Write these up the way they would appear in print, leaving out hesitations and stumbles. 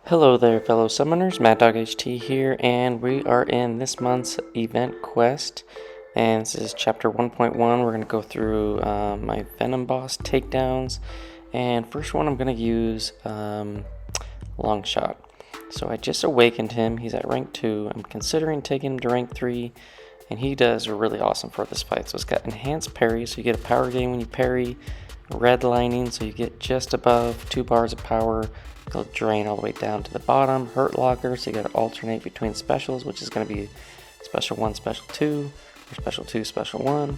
Hello there, fellow summoners. MaddogHT here, and we are in this month's event quest. And this is chapter 1.1. We're going to go through my Venom boss takedowns. And first one, I'm going to use Longshot. So I just awakened him. He's at rank 2. I'm considering taking him to rank 3. And he does really awesome for this fight. So it's got enhanced parry, so you get a power gain when you parry. Redlining, so you get just above 2 bars of power. It'll drain all the way down to the bottom. Hurt locker, so you got to alternate between specials, which is going to be special 1, special 2, or special 2, special 1.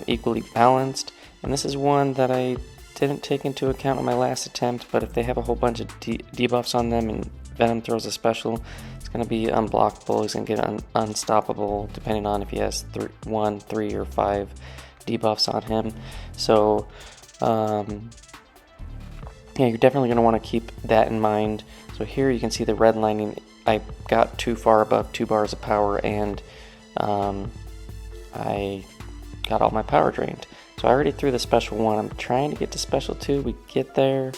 Equally balanced. And this is one that I didn't take into account on my last attempt, but if they have a whole bunch of debuffs on them and Venom throws a special, it's going to be unblockable. He's going to get unstoppable depending on if he has 1, 3, or 5 debuffs on him. So yeah, you're definitely going to want to keep that in mind. So here you can see the redlining. I got too far above 2 bars of power, and I got all my power drained. So I already threw the special 1. I'm trying to get to special 2. We get there,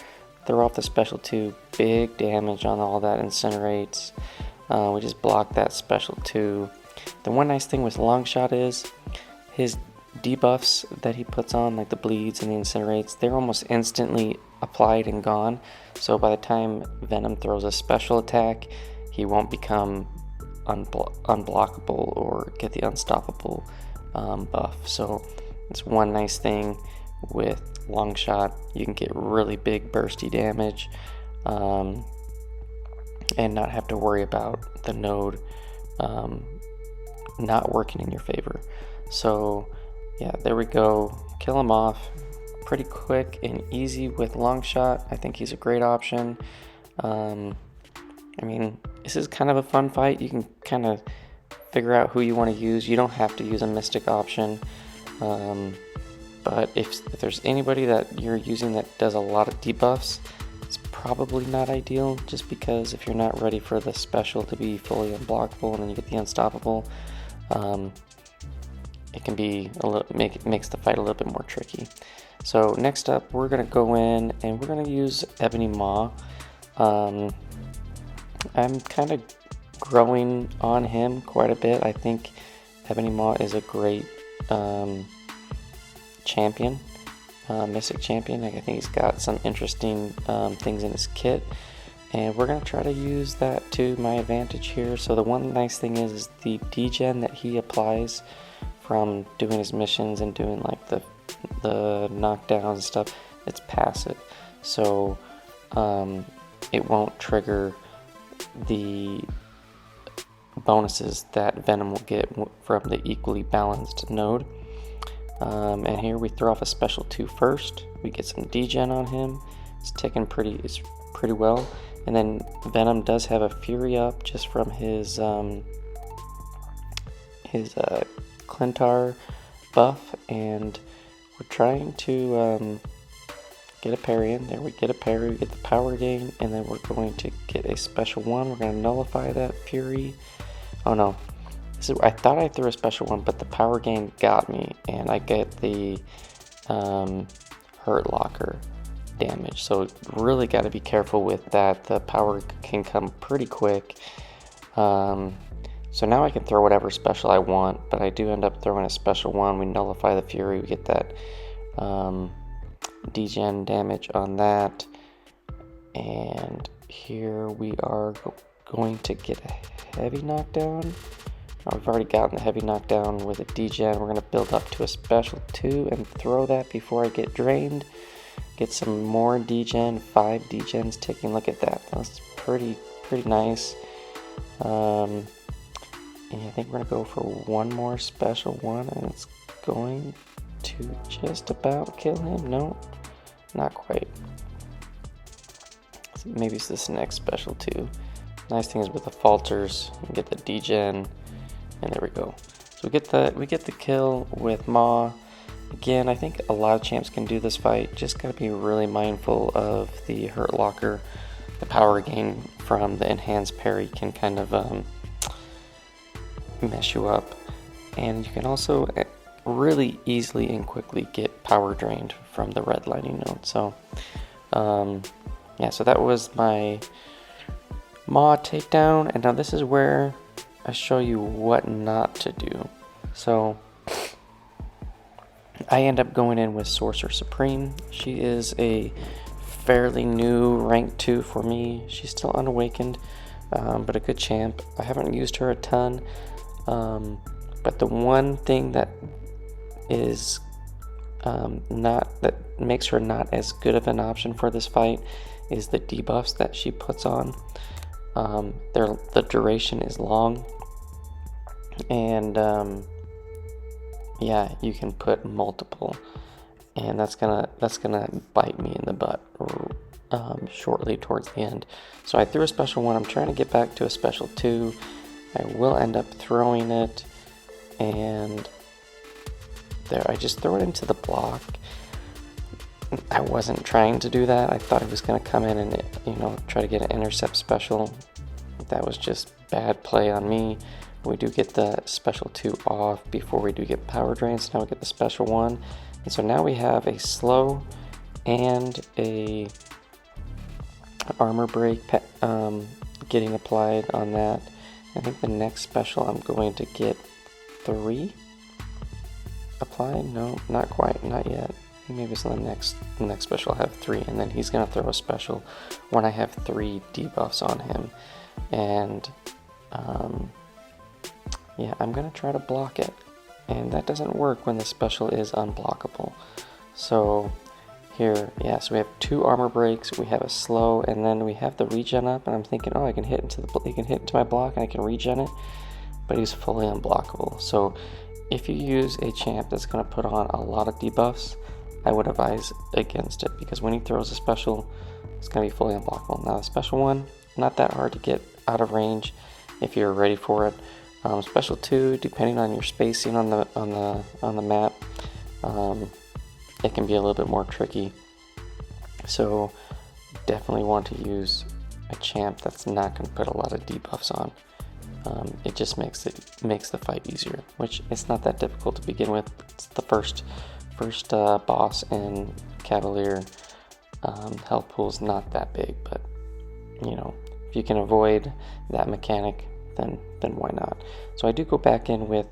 throw off the special 2. Big damage on all that incinerates. We just blocked that special 2. The one nice thing with Longshot is his debuffs that he puts on, like the bleeds and the incinerates, they're almost instantly applied and gone. So by the time Venom throws a special attack, he won't become unblockable or get the unstoppable buff. So it's one nice thing with Longshot. You can get really big bursty damage and not have to worry about the node not working in your favor. So yeah, there we go. Kill him off pretty quick and easy with Longshot. I think he's a great option. I mean, this is kind of a fun fight. You can kind of figure out who you want to use. You don't have to use a Mystic option. But if there's anybody that you're using that does a lot of debuffs, it's probably not ideal, just because if you're not ready for the special to be fully unblockable and then you get the unstoppable, it can be makes the fight a little bit more tricky. So next up, we're gonna go in and we're gonna use Ebony Maw. I'm kind of growing on him quite a bit. I think Ebony Maw is a great champion, Mystic champion. I think he's got some interesting things in his kit, and we're gonna try to use that to my advantage here. So the one nice thing is the degen that he applies from doing his missions and doing like the knockdowns and stuff, it's passive, so it won't trigger the bonuses that Venom will get from the equally balanced node. And here we throw off a special 2 first. We get some degen on him. It's ticking pretty well, and then Venom does have a fury up just from his Clintar buff, and we're trying to get a parry in. There we get a parry, we get the power gain, and then we're going to get a special 1. We're going to nullify that fury. Oh no, I thought I threw a special 1, but the power gain got me, and I get the hurt locker damage. So really got to be careful with that. The power can come pretty quick. So now I can throw whatever special I want, but I do end up throwing a special 1. We nullify the fury, we get that degen damage on that, and here we are going to get a heavy knockdown. We've already gotten the heavy knockdown with a degen. We're going to build up to a special 2 and throw that before I get drained. Get some more degen, 5 degens ticking. Look at that. That's pretty nice. And I think we're going to go for one more special 1, and it's going to just about kill him. No, not quite. So maybe it's this next special 2. Nice thing is with the falters, you get the degen, and there we go. So we get the kill with Maw. Again, I think a lot of champs can do this fight. Just gotta be really mindful of the hurt locker. The power gain from the enhanced parry can kind of mess you up, and you can also really easily and quickly get power drained from the redlining node. So yeah, so that was my Maw takedown, and now this is where I show you what not to do. So I end up going in with Sorcerer Supreme. She is a fairly new rank 2 for me. She's still unawakened, but a good champ. I haven't used her a ton, but the one thing that is that makes her not as good of an option for this fight is the debuffs that she puts on. The duration is long, and yeah, you can put multiple, and that's gonna bite me in the butt shortly towards the end. So I threw a special 1. I'm trying to get back to a special 2. I will end up throwing it, and there I just throw it into the block. I wasn't trying to do that. I thought it was going to come in and, you know, try to get an intercept special. That was just bad play on me. We do get the special 2 off before we do get power drain, so now we get the special 1. And so now we have a slow and a armor break getting applied on that. I think the next special I'm going to get 3 applied. No, not quite, not yet. Maybe it's on the next special. I have 3, and then he's gonna throw a special when I have 3 debuffs on him, and yeah, I'm gonna try to block it, and that doesn't work when the special is unblockable. So here, yeah, so we have 2 armor breaks, we have a slow, and then we have the regen up, and I'm thinking, oh, I can hit into my block and I can regen it, but he's fully unblockable. So if you use a champ that's gonna put on a lot of debuffs, I would advise against it, because when he throws a special, it's going to be fully unblockable. Now the special 1, not that hard to get out of range if you're ready for it. Special 2, depending on your spacing on the map, it can be a little bit more tricky. So definitely want to use a champ that's not going to put a lot of debuffs on. It just makes the fight easier, which it's not that difficult to begin with. It's the first boss in Cavalier. Health pool's not that big, but you know, if you can avoid that mechanic, then why not? So I do go back in with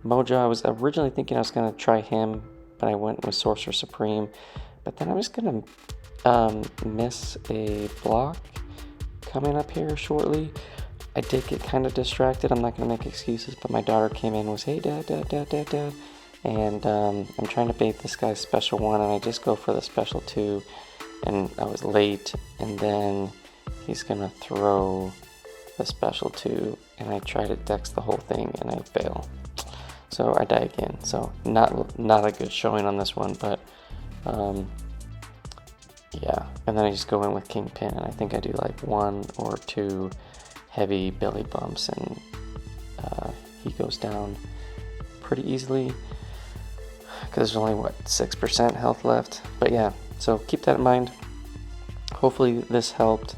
Mojo. I was originally thinking I was going to try him, but I went with Sorcerer Supreme. But then I was going to miss a block coming up here shortly. I did get kind of distracted. I'm not going to make excuses, but my daughter came in and was, hey, dad. And I'm trying to bait this guy's special 1, and I just go for the special 2, and I was late, and then he's gonna throw the special 2, and I try to dex the whole thing, and I fail. So I die again. So not a good showing on this one, but yeah. And then I just go in with KingPin, and I think I do like 1 or 2 heavy belly bumps, and he goes down pretty easily, because there's only, what, 6% health left. But yeah, so keep that in mind. Hopefully this helped.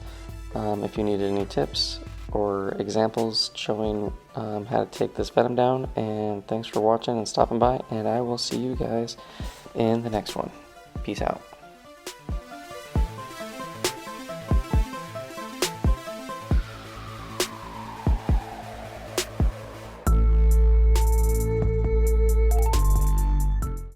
If you needed any tips or examples showing how to take this Venom down, and thanks for watching and stopping by, and I will see you guys in the next one. Peace out.